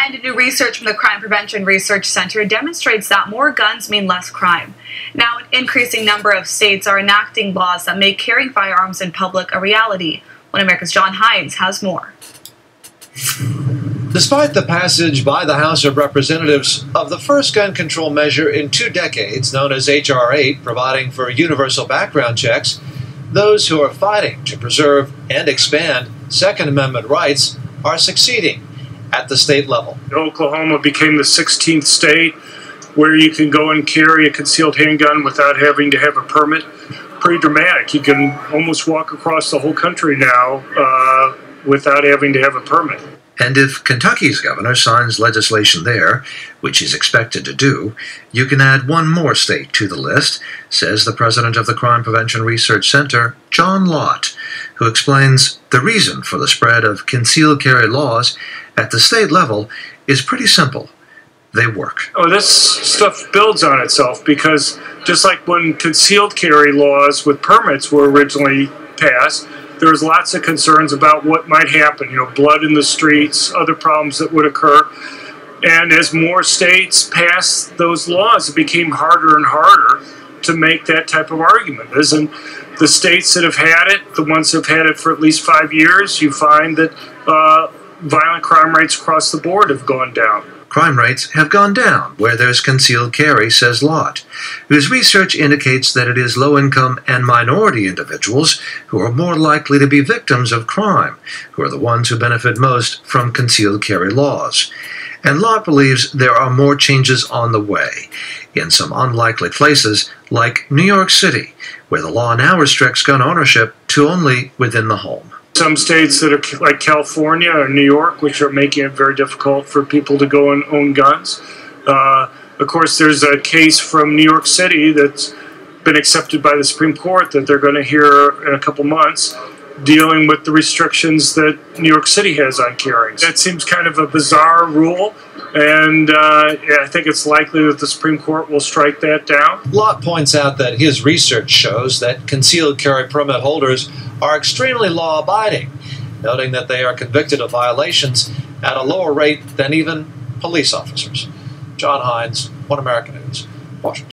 And new research from the Crime Prevention Research Center demonstrates that more guns mean less crime. Now, an increasing number of states are enacting laws that make carrying firearms in public a reality. One America's John Hines has more. Despite the passage by the House of Representatives of the first gun control measure in 2 decades, known as H.R. 8, providing for universal background checks, those who are fighting to preserve and expand Second Amendment rights are succeeding at the state level. Oklahoma became the 16th state where you can go and carry a concealed handgun without having to have a permit. Pretty dramatic. You can almost walk across the whole country now without having to have a permit. And if Kentucky's governor signs legislation there, which he's expected to do, you can add one more state to the list, says the president of the Crime Prevention Research Center, John Lott, who explains the reason for the spread of concealed carry laws at the state level is pretty simple. They work. Oh, this stuff builds on itself because just like when concealed carry laws with permits were originally passed, there was lots of concerns about what might happen, blood in the streets, other problems that would occur. And as more states passed those laws, it became harder and harder to make that type of argument. And the states that have had it, the ones that have had it for at least 5 years, you find that violent crime rates across the board have gone down. Crime rates have gone down where there's concealed carry, says Lott, whose research indicates that it is low-income and minority individuals who are more likely to be victims of crime, who are the ones who benefit most from concealed carry laws. And Lott believes there are more changes on the way, in some unlikely places like New York City, where the law now restricts gun ownership to only within the home. Some states that are like California or New York, which are making it very difficult for people to go and own guns. Of course, there's a case from New York City that's been accepted by the Supreme Court that they're going to hear in a couple months, dealing with the restrictions that New York City has on carrying. That seems kind of a bizarre rule, and I think it's likely that the Supreme Court will strike that down. Lott points out that his research shows that concealed carry permit holders are extremely law-abiding, noting that they are convicted of violations at a lower rate than even police officers. John Hines, One American News, Washington.